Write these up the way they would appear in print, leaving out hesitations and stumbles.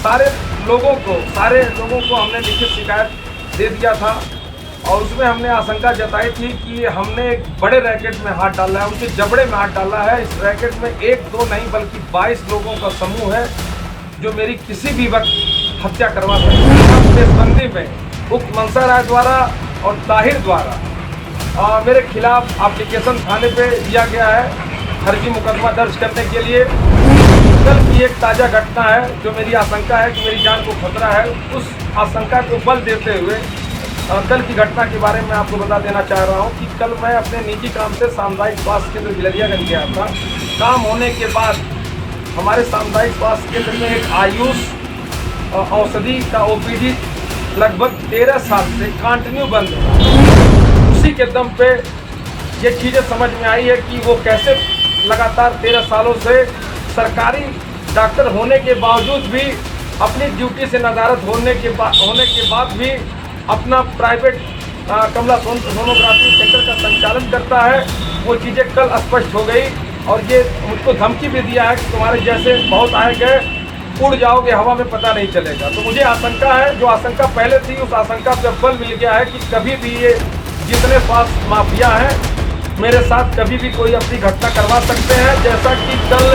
सारे लोगों को हमने लिखित शिकायत दे दिया था और उसमें हमने आशंका जताई थी कि हमने एक बड़े रैकेट में हाथ डाला है, उनके जबड़े में हाथ डाला है। इस रैकेट में एक दो नहीं बल्कि 22 लोगों का समूह है जो मेरी किसी भी वक्त हत्या करवा सकते हैं। देशबंदी में उक्त मनसा राय द्वारा और ताहिर द्वारा मेरे खिलाफ एप्लीकेशन थाने पे दिया गया है फर्जी मुकदमा दर्ज करने के लिए। कल की एक ताज़ा घटना है जो मेरी आशंका है कि मेरी जान को खतरा है, उस आशंका को बल देते हुए कल की घटना के बारे में आपको बता देना चाह रहा हूं कि कल मैं अपने निजी काम से सामुदायिक स्वास्थ्य केंद्र बिलरियागंज गया था। काम होने के बाद हमारे सामुदायिक स्वास्थ्य केंद्र में एक आयुष औषधि का ओपीडी लगभग 13 साल से कंटिन्यू बंद है। उसी के दम पे ये चीज़ें समझ में आई है कि वो कैसे लगातार 13 सालों से सरकारी डॉक्टर होने के बावजूद भी अपनी ड्यूटी से नदारद होने के बाद भी अपना प्राइवेट कमला सोनोग्राफी सेंटर का संचालन करता है। वो चीज़ें कल स्पष्ट हो गई और ये मुझको धमकी भी दिया है कि तुम्हारे जैसे बहुत आएंगे, उड़ जाओगे हवा में, पता नहीं चलेगा। तो मुझे आशंका है, जो आशंका पहले थी उस आशंका पर बल मिल गया है कि कभी भी ये जितने स्वास्थ्य माफिया हैं मेरे साथ कभी भी कोई अपनी घटना करवा सकते हैं। जैसा कि कल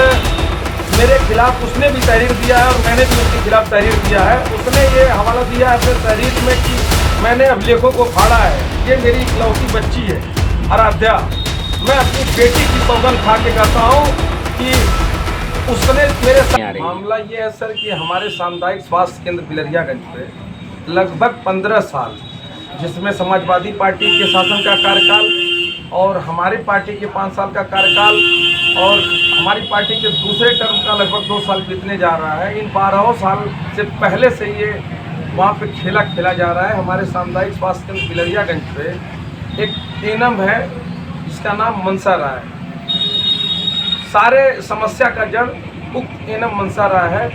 मेरे खिलाफ उसने भी तहरीर दिया है और मैंने भी उसके खिलाफ तहरीर दिया है। उसने ये हवाला दिया है अपने तहरीर में कि मैंने अभिलेखों को फाड़ा है। ये मेरी इकलौती बच्ची है आराध्या। मैं अपनी बेटी की सौगंध खा के कहता हूँ कि उसने मेरे साथ मामला ये है सर कि हमारे सामुदायिक स्वास्थ्य केंद्र बिलरियागंज पे लगभग 15 साल, जिसमें समाजवादी पार्टी के शासन का कार्यकाल और हमारी पार्टी के 5 साल का कार्यकाल और हमारी पार्टी के दूसरे टर्म का लगभग 2 साल बीतने जा रहा है। इन 12 साल से पहले से ये वहाँ पे खेला जा रहा है। हमारे सामुदायिक स्वास्थ्य केंद्र बिलरियागंज पे एक एनम है जिसका नाम मनसा राय। सारे समस्या का जड़ उक्त एनम मनसा राय है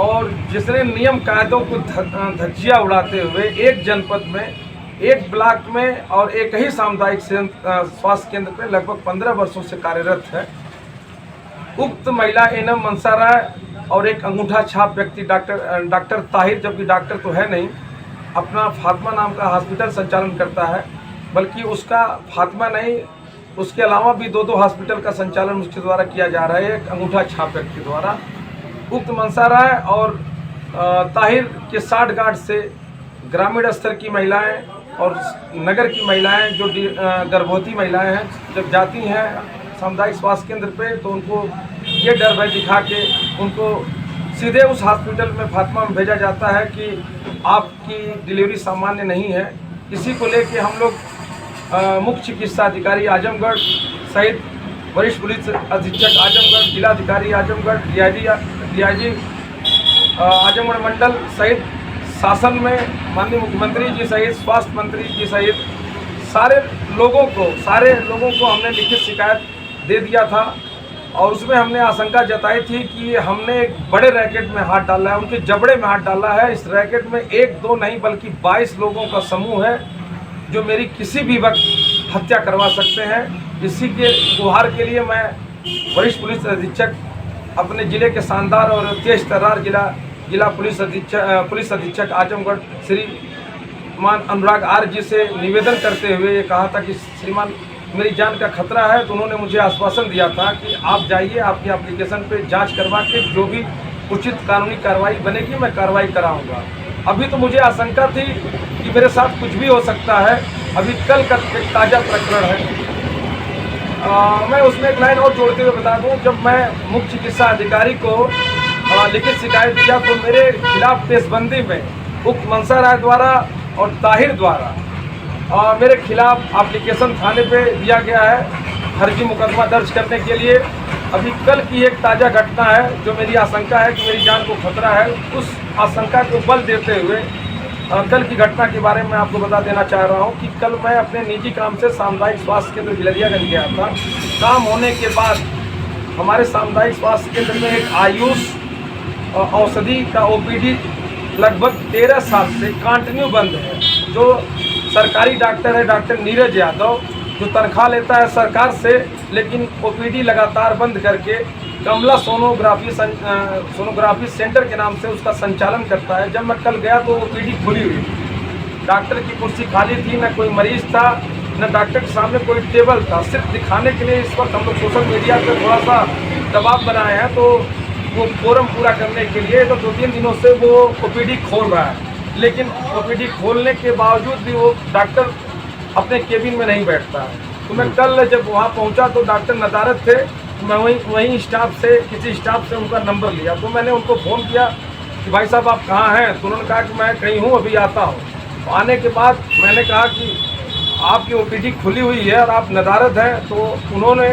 और जिसने नियम कायदों को धज्जियाँ उड़ाते हुए एक जनपद में, एक ब्लॉक में और एक ही सामुदायिक स्वास्थ्य केंद्र पे लगभग 15 वर्षों से कार्यरत है। उक्त महिला एनम मनसा राय और एक अंगूठा छाप व्यक्ति डॉक्टर ताहिर, जबकि डॉक्टर तो है नहीं, अपना फातिमा नाम का हॉस्पिटल संचालन करता है। बल्कि उसका फातिमा नहीं, उसके अलावा भी 2 हॉस्पिटल का संचालन उसके द्वारा किया जा रहा है, एक अंगूठा छाप व्यक्ति द्वारा। उक्त मनसा राय और ताहिर के 60 गार्ड से ग्रामीण स्तर की महिलाएं और नगर की महिलाएं जो गर्भवती महिलाएं हैं, जब जाती हैं सामुदायिक स्वास्थ्य केंद्र पे तो उनको ये डर भय दिखा के उनको सीधे उस हॉस्पिटल में फातिमा में भेजा जाता है कि आपकी डिलीवरी सामान्य नहीं है। इसी को लेके हम लोग मुख्य चिकित्सा अधिकारी आजमगढ़ सहित वरिष्ठ पुलिस अधीक्षक आजमगढ़, जिलाधिकारी आजमगढ़, डीआईजी आजमगढ़ मंडल सहित शासन में माननीय मुख्यमंत्री जी सहित स्वास्थ्य मंत्री जी सहित सारे लोगों को हमने लिखित शिकायत दे दिया था और उसमें हमने आशंका जताई थी कि हमने एक बड़े रैकेट में हाथ डाला है, उनके जबड़े में हाथ डाला है। इस रैकेट में एक दो नहीं बल्कि 22 लोगों का समूह है जो मेरी किसी भी वक्त हत्या करवा सकते हैं। इसी के गुहार के लिए मैं वरिष्ठ पुलिस अधीक्षक अपने ज़िले के शानदार और तेज तर्रार जिला पुलिस अधीक्षक आजमगढ़ श्रीमान अनुराग आर जी से निवेदन करते हुए ये कहा था कि श्रीमान मेरी जान का खतरा है। तो उन्होंने मुझे आश्वासन दिया था कि आप जाइए, आपकी एप्लीकेशन पे जांच करवा के जो भी उचित कानूनी कार्रवाई बनेगी मैं कार्रवाई कराऊंगा। अभी तो मुझे आशंका थी कि मेरे साथ कुछ भी हो सकता है। अभी कल का एक ताज़ा प्रकरण है। मैं उसमें एक लाइन और जोड़ते हुए बता दूं, जब मैं मुख्य चिकित्सा अधिकारी को लिखित शिकायत दिया तो मेरे खिलाफ देशबंदी में उक्त मनसा राय द्वारा और ताहिर द्वारा मेरे खिलाफ एप्लीकेशन थाने पे दिया गया है फर्जी मुकदमा दर्ज करने के लिए। अभी कल की एक ताज़ा घटना है जो मेरी आशंका है कि मेरी जान को खतरा है, उस आशंका को बल देते हुए कल की घटना के बारे में आपको बता देना चाह रहा हूं कि कल मैं अपने निजी काम से सामुदायिक स्वास्थ्य केंद्र बिलरियागंज गया था। काम होने के बाद हमारे सामुदायिक स्वास्थ्य केंद्र में एक आयुष औषधि का ओपीडी लगभग 13 साल से कंटिन्यू बंद है। जो सरकारी डॉक्टर है डॉक्टर नीरज यादव, जो तनख्वाह लेता है सरकार से, लेकिन ओपीडी लगातार बंद करके कमला सोनोग्राफी सेंटर के नाम से उसका संचालन करता है। जब मैं कल गया तो ओपीडी खुली हुई थी, डॉक्टर की कुर्सी खाली थी, न कोई मरीज था, न डॉक्टर के सामने कोई टेबल था। सिर्फ दिखाने के लिए इस वक्त हम लोग सोशल मीडिया पर थोड़ा सा दबाव बनाए हैं, तो वो फोरम पूरा करने के लिए तो 2-3 दिनों से वो ओपीडी खोल रहा है, लेकिन ओपीडी खोलने के बावजूद भी वो डॉक्टर अपने केबिन में नहीं बैठता है। तो मैं कल जब वहाँ पहुँचा तो डॉक्टर नदारत थे, मैं वहीं स्टाफ से किसी स्टाफ से उनका नंबर लिया। तो मैंने उनको फ़ोन किया कि भाई साहब आप कहाँ हैं? तो उन्होंने कहा कि मैं कहीं हूँ, अभी आता हूँ। तो आने के बाद मैंने कहा कि आपकी ओपीडी खुली हुई है और आप नदारत हैं। तो उन्होंने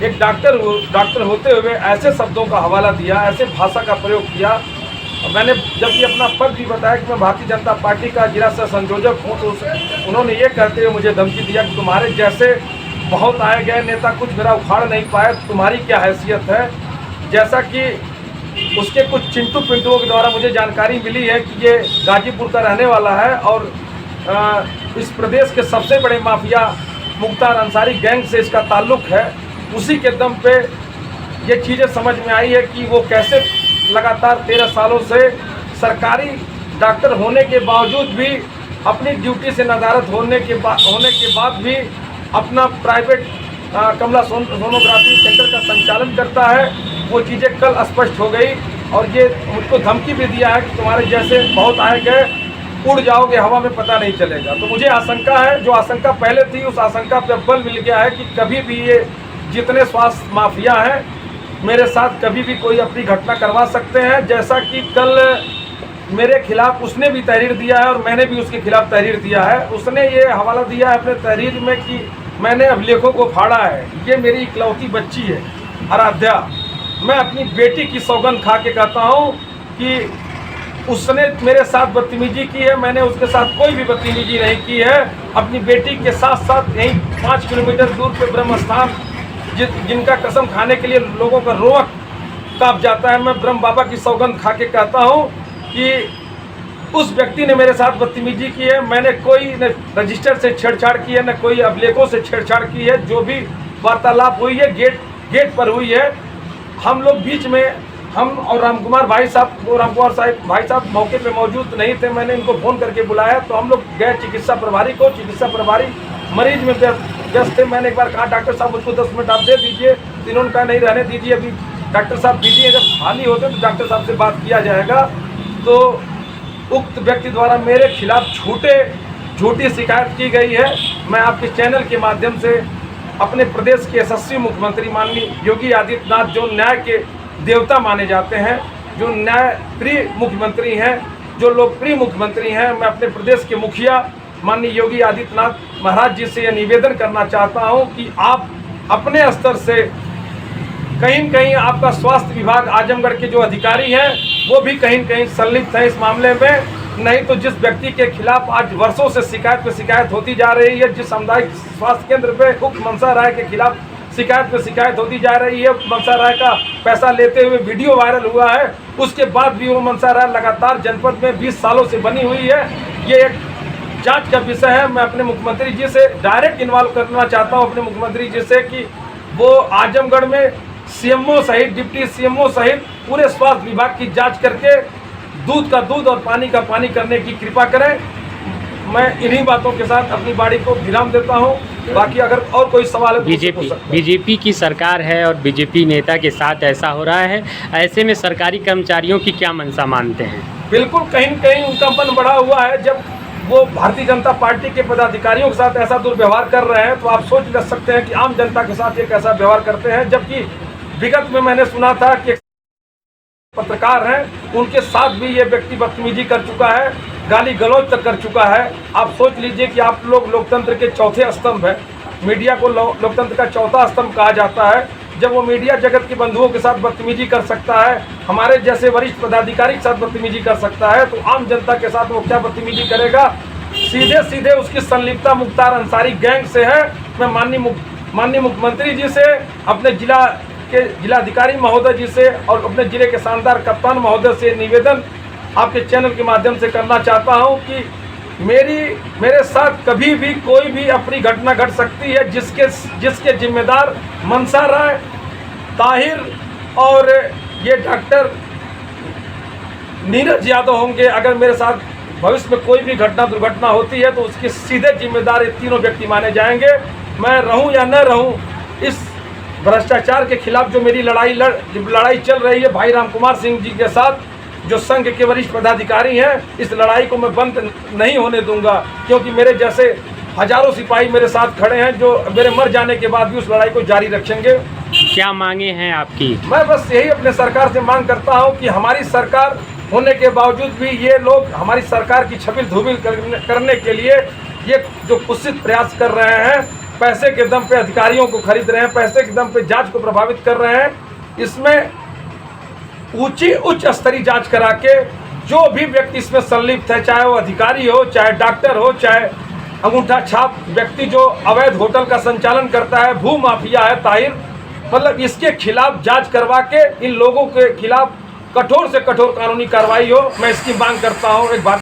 एक डॉक्टर होते हुए ऐसे शब्दों का हवाला दिया, ऐसे भाषा का प्रयोग किया। और मैंने जबकि अपना पद भी बताया कि मैं भारतीय जनता पार्टी का जिला सह संयोजक हूँ, तो उन्होंने ये कहते हुए मुझे धमकी दिया कि तुम्हारे जैसे बहुत आए गए नेता कुछ मेरा उखाड़ नहीं पाए, तुम्हारी क्या हैसियत है। जैसा कि उसके कुछ चिंटू पिंटुओं के द्वारा मुझे जानकारी मिली है कि ये गाजीपुर का रहने वाला है और इस प्रदेश के सबसे बड़े माफिया मुख्तार अंसारी गैंग से इसका ताल्लुक है। उसी के दम पे ये चीज़ें समझ में आई है कि वो कैसे लगातार 13 सालों से सरकारी डॉक्टर होने के बावजूद भी अपनी ड्यूटी से नदारत होने के बाद भी अपना प्राइवेट कमला सोनोग्राफी सेंटर का संचालन करता है। वो चीज़ें कल स्पष्ट हो गई और ये मुझको धमकी भी दिया है कि तुम्हारे जैसे बहुत आए गए, उड़ जाओगे हवा में, पता नहीं चलेगा। तो मुझे आशंका है, जो आशंका पहले थी उस आशंका पर बल मिल गया है कि कभी भी ये जितने स्वास्थ्य माफिया हैं मेरे साथ कभी भी कोई अपनी घटना करवा सकते हैं। जैसा कि कल मेरे खिलाफ उसने भी तहरीर दिया है और मैंने भी उसके खिलाफ तहरीर दिया है। उसने ये हवाला दिया है अपने तहरीर में कि मैंने अभिलेखों को फाड़ा है। ये मेरी इकलौती बच्ची है आराध्या, मैं अपनी बेटी की सौगंध खा के कहता हूँ कि उसने मेरे साथ बदतमीजी की है, मैंने उसके साथ कोई भी बदतमीजी नहीं की है। अपनी बेटी के साथ साथ यहीं 5 किलोमीटर दूर पे ब्रह्म स्थान जिनका कसम खाने के लिए लोगों का रोआ कांप जाता है, मैं ब्रह्म बाबा की सौगंध खा के कहता हूँ कि उस व्यक्ति ने मेरे साथ बदतमीजी की है। मैंने कोई न रजिस्टर से छेड़छाड़ की है, न कोई अभिलेखों से छेड़छाड़ की है। जो भी वार्तालाप हुई है गेट पर हुई है। हम लोग बीच में हम और रामकुमार भाई साहब मौके पे मौजूद नहीं थे। मैंने इनको फ़ोन करके बुलाया तो हम लोग गए चिकित्सा प्रभारी मरीज में व्यस्त थे। मैंने एक बार कहा डॉक्टर साहब मुझको 10 मिनट आप दे दीजिए, तो इन्होंने कहा नहीं रहने दीजिए, अभी डॉक्टर साहब बिजी है, जब खाली होते तो डॉक्टर साहब से बात किया जाएगा। तो उक्त व्यक्ति द्वारा मेरे खिलाफ झूठी शिकायत की गई है। मैं आपके चैनल के माध्यम से अपने प्रदेश के यशस्वी मुख्यमंत्री माननीय योगी आदित्यनाथ, जो न्याय के देवता माने जाते हैं, जो न्याय प्रिय मुख्यमंत्री हैं, जो लोकप्रिय मुख्यमंत्री हैं, मैं अपने प्रदेश के मुखिया माननीय योगी आदित्यनाथ महाराज जी से यह निवेदन करना चाहता हूं कि आप अपने स्तर से कहीं न कहीं आपका स्वास्थ्य विभाग आजमगढ़ के जो अधिकारी हैं वो भी कहीं न कहीं संलिप्त हैं इस मामले में। नहीं तो जिस व्यक्ति के खिलाफ आज वर्षों से शिकायत पे शिकायत होती जा रही है, जिस सामुदायिक स्वास्थ्य केंद्र पे उक्त मनसा राय के खिलाफ शिकायत पे शिकायत होती जा रही है, मनसा राय का पैसा लेते हुए वीडियो वायरल हुआ है, उसके बाद भी वो मनसा राय लगातार जनपद में 20 सालों से बनी हुई है। ये एक जांच का विषय है। मैं अपने मुख्यमंत्री जी से डायरेक्ट इन्वॉल्व करना चाहता हूं, अपने मुख्यमंत्री जी से, कि वो आजमगढ़ में सीएमओ सहित डिप्टी सीएमओ सहित पूरे स्वास्थ्य विभाग की जांच करके दूध का दूध और पानी का पानी करने की कृपा करें। मैं इन्हीं बातों के साथ अपनी बाड़ी को विराम देता हूं। बाकी अगर और कोई सवाल है तो बीजेपी की सरकार है और बीजेपी नेता के साथ ऐसा हो रहा है, ऐसे में सरकारी कर्मचारियों की क्या मंशा मानते हैं? बिल्कुल कहीं न कहीं उनका मन बढ़ा हुआ है। जब वो भारतीय जनता पार्टी के पदाधिकारियों के साथ ऐसा दुर्व्यवहार कर रहे हैं तो आप सोच ले सकते हैं कि आम जनता के साथ ये कैसा व्यवहार करते हैं। जबकि विगत में मैंने सुना था कि पत्रकार हैं, उनके साथ भी ये व्यक्ति बदतमीजी कर चुका है, गाली गलौज तक कर चुका है। आप सोच लीजिए कि आप लोग लोकतंत्र के चौथे स्तंभ हैं, मीडिया को लोकतंत्र का चौथा स्तंभ कहा जाता है। जब वो मीडिया जगत के बंधुओं के साथ बदतमीजी कर सकता है, हमारे जैसे वरिष्ठ पदाधिकारी के साथ बदतमीजी कर सकता है, तो आम जनता के साथ वो क्या बदतमीजी करेगा? सीधे सीधे उसकी संलिप्तता मुख्तार अंसारी गैंग से है। मैं माननीय मुख्यमंत्री जी से, अपने जिला के जिलाधिकारी महोदय जी से और अपने जिले के शानदार कप्तान महोदय से निवेदन आपके चैनल के माध्यम से करना चाहता हूं कि मेरे साथ कभी भी कोई भी अपनी घटना घट सकती है, जिसके जिम्मेदार मनसा राय, ताहिर और ये डॉक्टर नीरज यादव होंगे। अगर मेरे साथ भविष्य में कोई भी घटना दुर्घटना होती है तो उसके सीधे जिम्मेदार ये तीनों व्यक्ति माने जाएंगे। मैं रहूं या न रहूं, इस भ्रष्टाचार के खिलाफ जो मेरी लड़ाई चल रही है भाई राम कुमार सिंह जी के साथ, जो संघ के वरिष्ठ पदाधिकारी हैं, इस लड़ाई को मैं बंद नहीं होने दूंगा, क्योंकि मेरे जैसे हजारों सिपाही मेरे साथ खड़े हैं जो मेरे मर जाने के बाद भी उस लड़ाई को जारी रखेंगे। क्या मांगे हैं आपकी? मैं बस यही अपने सरकार से मांग करता हूं कि हमारी सरकार होने के बावजूद भी ये लोग हमारी सरकार की छबिल धूबिल करने के लिए ये जो कुत्सित प्रयास कर रहे हैं, पैसे के दम पे अधिकारियों को खरीद रहे हैं, पैसे के दम पे जांच को प्रभावित कर रहे हैं। इसमें उच्च स्तरीय जांच करा के जो भी व्यक्ति इसमें संलिप्त है, चाहे वो अधिकारी हो, चाहे डॉक्टर हो, चाहे अंगूठा छाप व्यक्ति जो अवैध होटल का संचालन करता है, भू माफिया है ताहिर, मतलब इसके खिलाफ जांच करवा के इन लोगों के खिलाफ कठोर से कठोर कानूनी कार्रवाई हो, मैं इसकी मांग करता हूँ। एक बात